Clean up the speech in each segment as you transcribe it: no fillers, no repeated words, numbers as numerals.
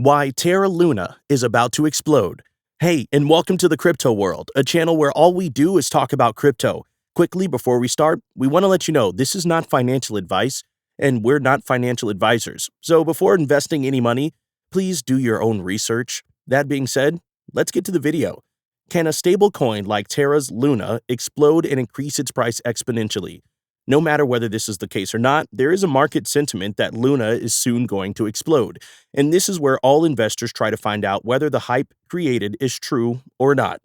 Why Terra Luna is about to explode. Hey, and welcome to the Crypto World, a channel where all we do is talk about crypto. Quickly, before we start, we want to let you know this is not financial advice, and we're not financial advisors. So before investing any money, please do your own research. That being said, let's get to the video. Can a stablecoin like Terra's Luna explode and increase its price exponentially? No matter whether this is the case or not, there is a market sentiment that Luna is soon going to explode. And this is where all investors try to find out whether the hype created is true or not.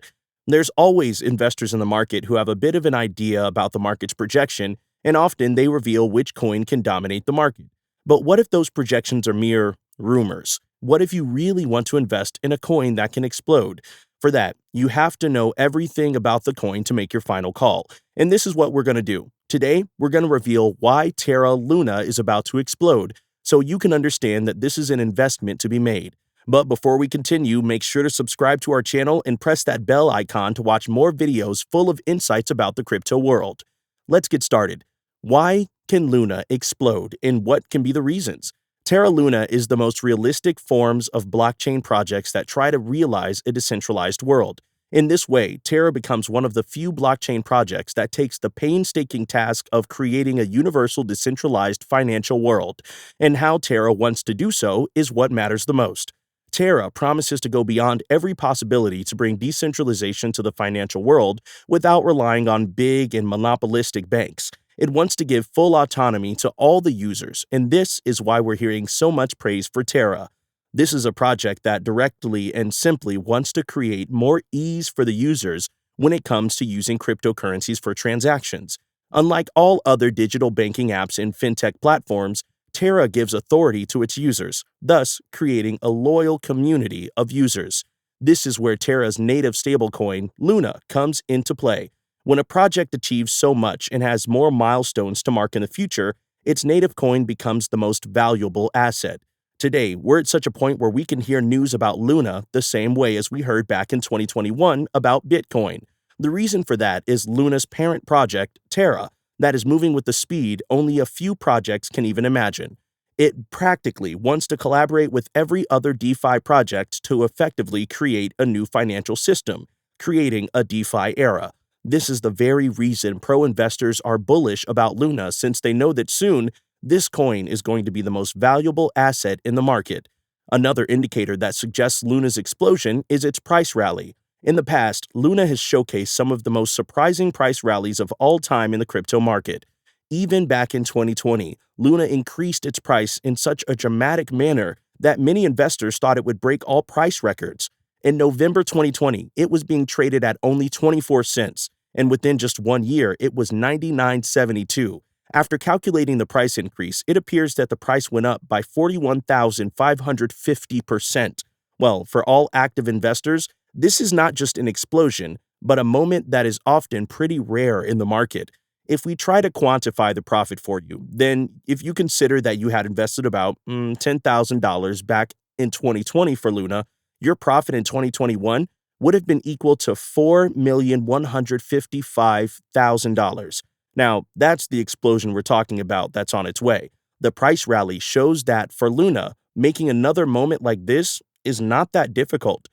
There's always investors in the market who have a bit of an idea about the market's projection, and often they reveal which coin can dominate the market. But what if those projections are mere rumors? What if you really want to invest in a coin that can explode? For that, you have to know everything about the coin to make your final call. And this is what we're going to do. Today, we're going to reveal why Terra Luna is about to explode, so you can understand that this is an investment to be made. But before we continue, make sure to subscribe to our channel and press that bell icon to watch more videos full of insights about the crypto world. Let's get started. Why can Luna explode, and what can be the reasons? Terra Luna is the most realistic forms of blockchain projects that try to realize a decentralized world. In this way, Terra becomes one of the few blockchain projects that takes the painstaking task of creating a universal decentralized financial world. And how Terra wants to do so is what matters the most. Terra promises to go beyond every possibility to bring decentralization to the financial world without relying on big and monopolistic banks. It wants to give full autonomy to all the users, and this is why we're hearing so much praise for Terra. This is a project that directly and simply wants to create more ease for the users when it comes to using cryptocurrencies for transactions. Unlike all other digital banking apps and fintech platforms, Terra gives authority to its users, thus creating a loyal community of users. This is where Terra's native stablecoin, Luna, comes into play. When a project achieves so much and has more milestones to mark in the future, its native coin becomes the most valuable asset. Today, we're at such a point where we can hear news about Luna the same way as we heard back in 2021 about Bitcoin. The reason for that is Luna's parent project, Terra, that is moving with the speed only a few projects can even imagine. It practically wants to collaborate with every other DeFi project to effectively create a new financial system, creating a DeFi era. This is the very reason pro-investors are bullish about Luna, since they know that soon, this coin is going to be the most valuable asset in the market. Another indicator that suggests Luna's explosion is its price rally. In the past, Luna has showcased some of the most surprising price rallies of all time in the crypto market. Even back in 2020, Luna increased its price in such a dramatic manner that many investors thought it would break all price records. In November 2020, it was being traded at only 24 cents, and within just 1 year, it was 99.72. After calculating the price increase, it appears that the price went up by 41,550%. Well, for all active investors, this is not just an explosion, but a moment that is often pretty rare in the market. If we try to quantify the profit for you, then if you consider that you had invested about $10,000 back in 2020 for Luna, your profit in 2021 would have been equal to $4,155,000. Now, that's the explosion we're talking about that's on its way. The price rally shows that for Luna, making another moment like this is not that difficult.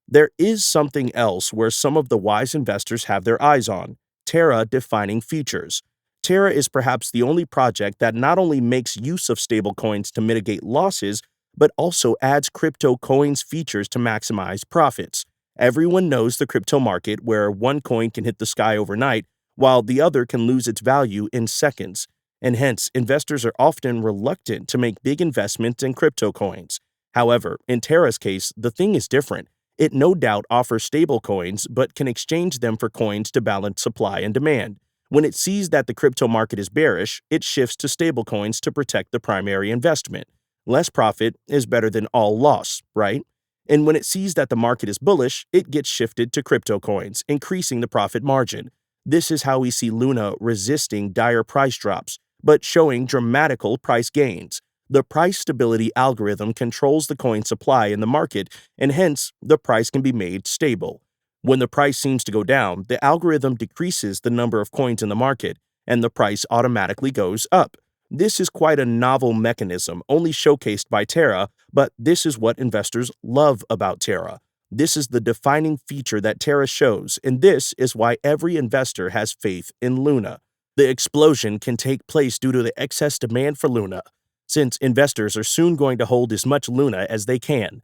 There is something else where some of the wise investors have their eyes on: Terra defining features. Terra is perhaps the only project that not only makes use of stablecoins to mitigate losses, but also adds crypto coins features to maximize profits. Everyone knows the crypto market, where one coin can hit the sky overnight, while the other can lose its value in seconds, and hence investors are often reluctant to make big investments in crypto coins. However, in Terra's case, the thing is different. It no doubt offers stable coins, but can exchange them for coins to balance supply and demand. When it sees that the crypto market is bearish, it shifts to stable coins to protect the primary investment. Less profit is better than all loss, right? And when it sees that the market is bullish, it gets shifted to crypto coins, increasing the profit margin. This is how we see Luna resisting dire price drops, but showing dramatical price gains. The price stability algorithm controls the coin supply in the market, and hence, the price can be made stable. When the price seems to go down, the algorithm decreases the number of coins in the market, and the price automatically goes up. This is quite a novel mechanism, only showcased by Terra, But this is what investors love about Terra. This is the defining feature that Terra shows, and this is why every investor has faith in Luna. The explosion can take place due to the excess demand for Luna, since investors are soon going to hold as much Luna as they can.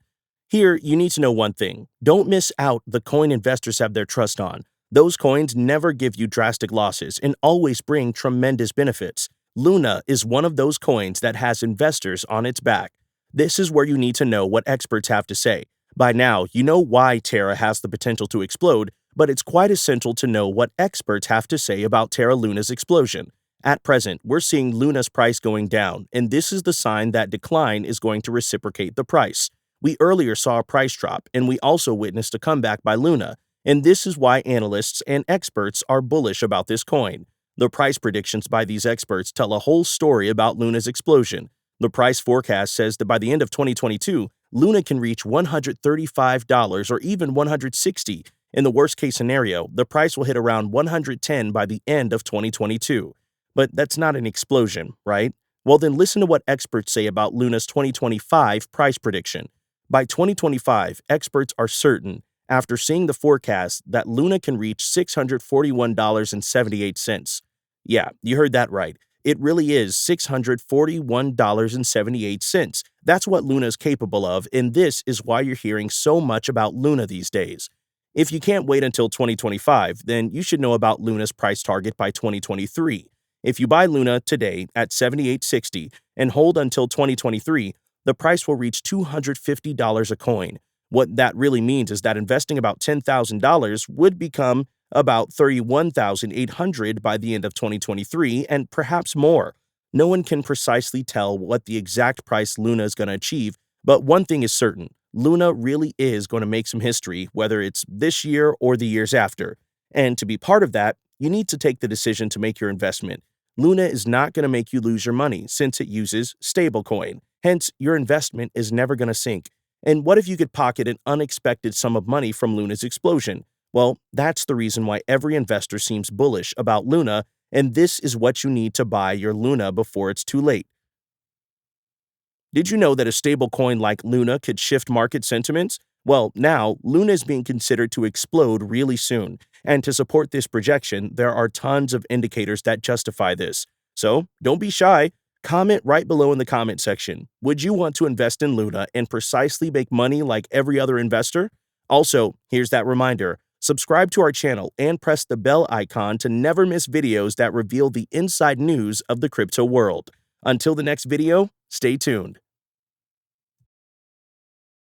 Here, you need to know one thing. Don't miss out the coin investors have their trust on. Those coins never give you drastic losses and always bring tremendous benefits. Luna is one of those coins that has investors on its back. This is where you need to know what experts have to say. By now, you know why Terra has the potential to explode, but it's quite essential to know what experts have to say about Terra Luna's explosion. At present, we're seeing Luna's price going down, and this is the sign that decline is going to reciprocate the price. We earlier saw a price drop, and we also witnessed a comeback by Luna, and this is why analysts and experts are bullish about this coin. The price predictions by these experts tell a whole story about Luna's explosion. The price forecast says that by the end of 2022, Luna can reach $135 or even $160. In the worst-case scenario, the price will hit around $110 by the end of 2022. But that's not an explosion, right? Well, then listen to what experts say about Luna's 2025 price prediction. By 2025, experts are certain, after seeing the forecast, that Luna can reach $641.78. Yeah, you heard that right. It really is $641.78. That's what Luna is capable of, and this is why you're hearing so much about Luna these days. If you can't wait until 2025, then you should know about Luna's price target by 2023. If you buy Luna today at $78.60 and hold until 2023, the price will reach $250 a coin. What that really means is that investing about $10,000 would become about $31,800 by the end of 2023 and perhaps more. No one can precisely tell what the exact price Luna is going to achieve, but one thing is certain. Luna really is going to make some history, whether it's this year or the years after. And to be part of that, you need to take the decision to make your investment. Luna is not going to make you lose your money since it uses stablecoin. Hence, your investment is never going to sink. And what if you could pocket an unexpected sum of money from Luna's explosion? Well, that's the reason why every investor seems bullish about Luna, and this is what you need to buy your Luna before it's too late. Did you know that a stablecoin like Luna could shift market sentiments? Well, now, Luna is being considered to explode really soon, and to support this projection, there are tons of indicators that justify this. So, don't be shy. Comment right below in the comment section. Would you want to invest in Luna and precisely make money like every other investor? Also, here's that reminder. Subscribe to our channel and press the bell icon to never miss videos that reveal the inside news of the crypto world. Until the next video, stay tuned.